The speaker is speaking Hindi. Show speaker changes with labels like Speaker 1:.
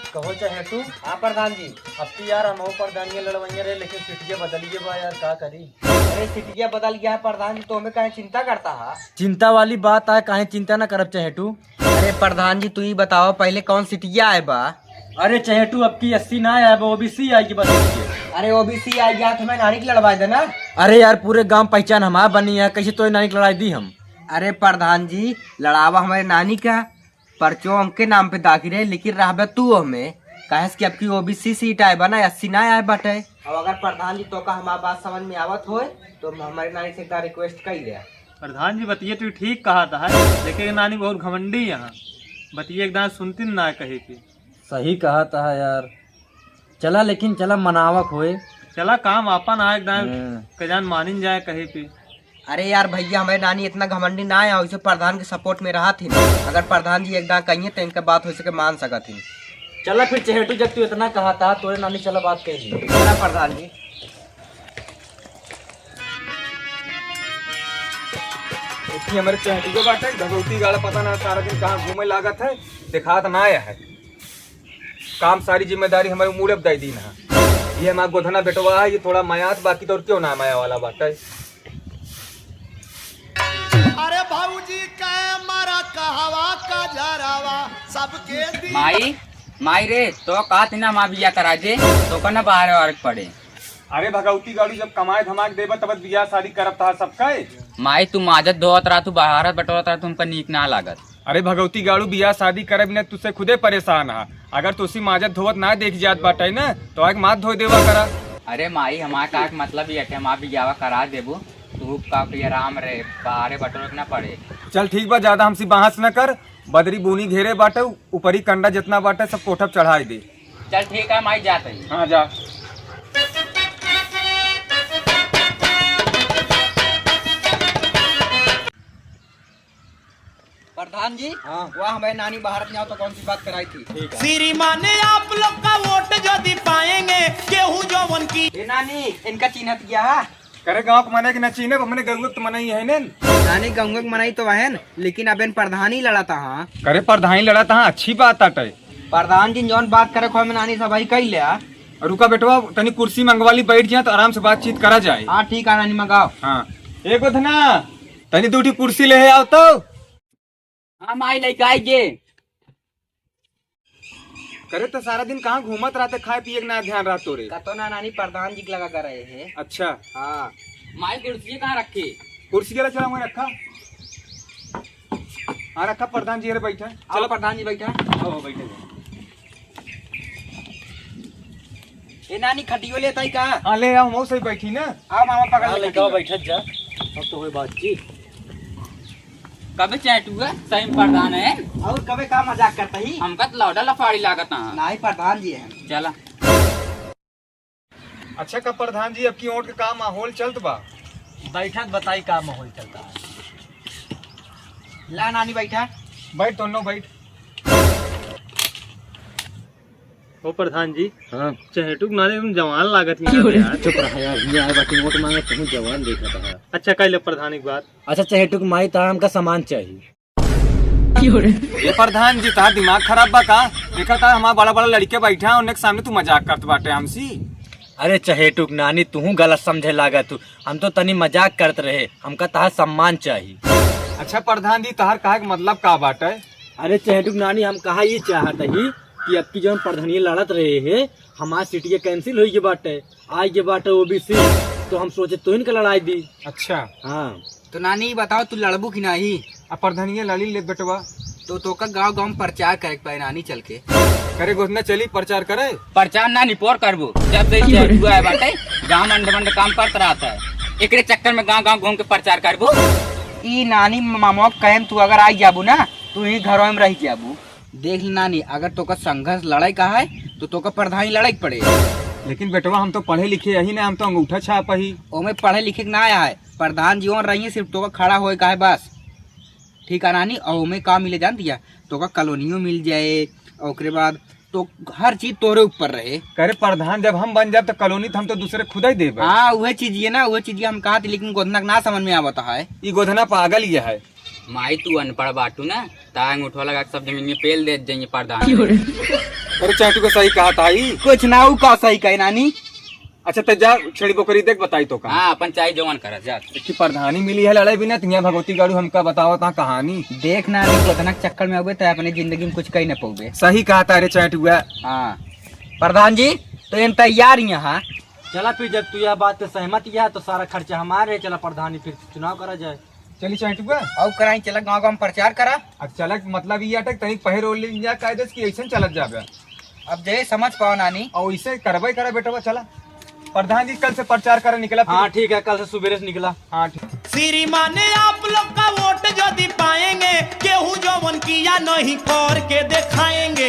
Speaker 1: कहो चाहे तू।
Speaker 2: हाँ प्रधान जी।
Speaker 1: अब तो यार हम प्रधानिया लड़वैया रहे, लेकिन सिटिया बदलिए बा यार, का करी।
Speaker 2: अरे सिटिया बदल गया है प्रधान जी, तो हमें कहे चिंता करता है।
Speaker 1: चिंता वाली बात है, काहे चिंता ना करब चाहे तू।
Speaker 2: अरे प्रधान जी तू ही बताओ पहले कौन सिटिया है बा।
Speaker 1: अरे चाहे तू अब की 80 ना आया, ओबीसी आएगी बस।
Speaker 2: अरे ओबीसी आ गया तो मैं नानी की लड़वा देना।
Speaker 1: अरे यार पूरे गांव पहचान हमारा बनी है, कैसे तो नानी की लड़ाई दी हम।
Speaker 2: अरे प्रधान जी लड़ावा हमारे नानी का पर्चो हमके नाम पे दाखिल है, लेकिन रहा तू हमें कहे कि आपकी ओबीसी सीट आए बना 80 ना आए बटे। अब अगर प्रधान जी तो का हमारी बात समझ में आवत हो तो हमारी नानी से एक रिक्वेस्ट कर लिया।
Speaker 3: प्रधान जी बतिए तू ठीक कहा था लेकिन नानी बहुत घमंडी यहाँ बतिए एकदम सुनती ना कहे की।
Speaker 1: सही कहा था यार, चला लेकिन चला मनावक होए।
Speaker 3: चला काम आपन आए एकदम कजान मानिन जाए कहे पे।
Speaker 2: अरे यार भैया हमारे नानी इतना घमंडी ना है, वैसे प्रधान के सपोर्ट में रहा थी। अगर प्रधान जी एकदम कहिए तो इनका बात हो सके मान सका थी।
Speaker 1: चला फिर चहेटू, जब तू इतना कहा था तोरे नानी चला बात कह ली।
Speaker 2: चला प्रधान जी।
Speaker 4: हमारे चहेटू के बाटे भगवती गाड़ा पता ना सारा दिन कहाँ घूमे लागत है, दिखात ना आया है। काम सारी जिम्मेदारी हमारे मूड अब दे दी ना। ये हमारा गोधना बेटवा है, ये थोड़ा मायात, बाकी तो और क्यों ना माया वाला बात है।
Speaker 5: अरे भाऊजी का मारा कहवा का जरावा सबके
Speaker 6: माई रे तो का ना माँ बिया करा दे तो का ना बाहर और पड़े।
Speaker 4: अरे भगवती गाड़ी जब कमाए धमाक देबा तब बियाह शादी करब था सबका।
Speaker 6: माई तू माजत धोत रहा, तू बाहर बटोरत रहा, तुमका नीक ना लागत।
Speaker 4: अरे भगवती गाड़ू बियाह शादी करब ने तुझसे खुदे परेशान है। अगर तुसी माजत धोवत ना देख जात बाटे ना तो आग मात धो देवा करा।
Speaker 6: अरे माई हमारा का मतलब ये है माँ बियावा करा देबू, तू का आराम रहे बाहर बटोरत ना पड़े।
Speaker 4: चल ठीक बा, ज्यादा हमसे बहस न कर। बदरी बुनी घेरे बाटे, ऊपरी कंडा जितना बाटे सब कोठप चढ़ाई दे।
Speaker 6: चल ठीक है माई जाते ही।
Speaker 4: हाँ जा।
Speaker 2: प्रधान जी हाँ वह हमारी नानी बाहर जाओ तो कौन सी बात कराई थी। ठीक है
Speaker 5: श्रीमान आप लोग का वोट यदि पाएंगे गेहूं जवन की।
Speaker 2: ये नानी इनका चिन्हत गया है।
Speaker 4: करे गाँव को मने की न चीने हमने गंगुक तो मनाई है ने।
Speaker 2: नानी गंगक मनाई तो वहन, लेकिन अब इन प्रधान ही लड़ा था। हाँ
Speaker 4: करे प्रधान लड़ा था, अच्छी बात आटे।
Speaker 2: प्रधान जी जौन बात करे खो में नानी सभाई कह लिया।
Speaker 4: रुका बेटवा तनी कुर्सी मंगवा ली, बैठ जाए तो आराम से बातचीत करा जाए।
Speaker 2: हाँ ठीक है नानी मंगाओ।
Speaker 4: हाँ एक गोधना तनी दूठी कुर्सी ले आओ तो।
Speaker 6: हाँ माई लेके आइए।
Speaker 4: करे तो सारा दिन कहाँ घूमत रहते, खाए पिए ना ध्यान रहा तोरे।
Speaker 2: तो ना नानी प्रधान जी लगा कर रहे हैं।
Speaker 4: अच्छा
Speaker 2: हाँ
Speaker 6: माई कुर्सी कहाँ रखी?
Speaker 4: कुर्सी के लिए चला मैं रखा। हाँ रखा प्रधान जी बैठा।
Speaker 2: चलो प्रधान जी बैठा।
Speaker 4: आओ बैठे।
Speaker 2: ये नानी खटियो लेता ही कहा।
Speaker 4: हाँ ले आओ, मऊ सही बैठी ना।
Speaker 2: आओ मामा पकड़ ले।
Speaker 1: बैठत जा, अब तो हुई बातचीत।
Speaker 6: कभी चैटू है सही प्रधान है
Speaker 2: और कभी का मजाक करता ही।
Speaker 6: हमका तो लौटा लफाड़ी लागत है।
Speaker 2: नहीं प्रधान जी है।
Speaker 6: चला
Speaker 4: अच्छा का प्रधान जी अब की ओट का माहौल चलत बा।
Speaker 1: बैठत बताई का माहौल चलता है।
Speaker 2: ला नानी बैठा।
Speaker 4: बैठ दोनों बैठ।
Speaker 3: ओ प्रधान जी
Speaker 1: हाँ
Speaker 3: चहेटू नानी तुम जवान लागत यार।
Speaker 1: चुप रहा यार, ये आए बाकी वोट मांगे तुम जवान देख रहा था।
Speaker 3: अच्छा कह ले प्रधान एक बात।
Speaker 1: अच्छा चहेटू माई तार हमका सामान चाहिए।
Speaker 4: ये प्रधान जी तार दिमाग खराब बा का? देखा था हमारा बड़ा बड़ा लड़के बैठा उनके सामने तू मजाक करत बाटे हमसी।
Speaker 1: अरे चहेटुक नानी तू गलत समझे लागा तू, हम तो तनी मजाक करते रहे, हमका तार सम्मान चाहिए।
Speaker 4: अच्छा प्रधान जी तार कहा मतलब का बाटे?
Speaker 1: अरे चहेटुक नानी हम कहा ये चाहत ही कि अब की जो प्रधानी लड़त रहे है हमारी सीटिया कैंसिल हुई के बाटे, आज के बाटे ओबीसी, तो हम सोचे तो इनका लड़ाई दी।
Speaker 4: अच्छा
Speaker 1: हाँ
Speaker 2: तो नानी बताओ तू लड़बू की नहीं?
Speaker 4: अब प्रधानिया लड़ी ले बेटवा
Speaker 2: तो का गांव गांव में प्रचार करे पाए नानी चल के।
Speaker 4: करे गोधना चली प्रचार करे।
Speaker 6: प्रचार ना निपोर करबो, जब से चैटू है बाटे गाँव मंड मंड काम करता रहता है, एकरे चक्कर में गाँव गाँव घूम के प्रचार करबो।
Speaker 2: ई नानी मामा कहेम तू अगर आई जाबू ना तू ही घरों में रह जाबू। देख ली नानी अगर तो का संघर्ष लड़ाई का है तो का प्रधानी लड़ाई पड़े।
Speaker 4: लेकिन बेटवा हम तो पढ़े लिखे यही ना, हम तो अंगूठा छाप ही।
Speaker 2: ओमे पढ़े लिखे के ना आया है, प्रधान जी और रही सिर्फ तो का खड़ा होए का है बस। ठीक है नानी, और ओमे का मिले जान दिया तो का कॉलोनियों मिल जाए, और उसके बाद तो हर चीज तोरे ऊपर रहे।
Speaker 4: करे प्रधान जब हम बन जाए तो कॉलोनी तो हम तो दूसरे खुद ही देबे।
Speaker 2: हाँ वह चीज ये ना, वह चीज हम कहा थी, लेकिन गोधना ना समझ में आवता है।
Speaker 4: ई गोधना पागल ये है,
Speaker 6: माई तू अनपढ़ बाटू ना तांग उठवा लगा के सब जमीन में पेल दे जाइए प्रधान।
Speaker 4: अरे चाटू का सही कहा था ही।
Speaker 2: कुछ ना ऊ का सही कहे नानी।
Speaker 4: अच्छा तो जा छेड़ी बोकरी देख बताई तो का
Speaker 6: हाँ अपन चाय जवान करा जा।
Speaker 4: कि प्रधानी मिली है लड़ाई बिना तिया भगवती गाड़ू हमका बताओ ता कहानी।
Speaker 2: देख नानी गोधना के चक्कर में हो गए तो अपने जिंदगी में कुछ कही न पाओगे।
Speaker 4: सही कहा था अरे चाटुआ।
Speaker 2: हाँ प्रधान जी तो इन तैयार ही यहाँ।
Speaker 1: चला फिर जब तू यह बात से सहमत ही है तो सारा खर्चा हमारे है। चला प्रधानी फिर चुनाव करा जाए।
Speaker 4: चली चाटुआ
Speaker 2: और कराई चला गाँव गाँव में प्रचार करा।
Speaker 4: अब चलक मतलब ये अटक तनिक पहर रोल लिया कायदे की ऐसे चलत जाबे।
Speaker 2: अब जे समझ पाओ नानी।
Speaker 4: और इसे करबे करे बेटा चला प्रधान जी कल से प्रचार करे निकला।
Speaker 1: हाँ ठीक है, कल से सुबह से निकला।
Speaker 4: हाँ ठीक।
Speaker 5: श्रीमान आप लोग का वोट यदि पाएंगे, गेहूं जवन किया नहीं करके दिखाएंगे।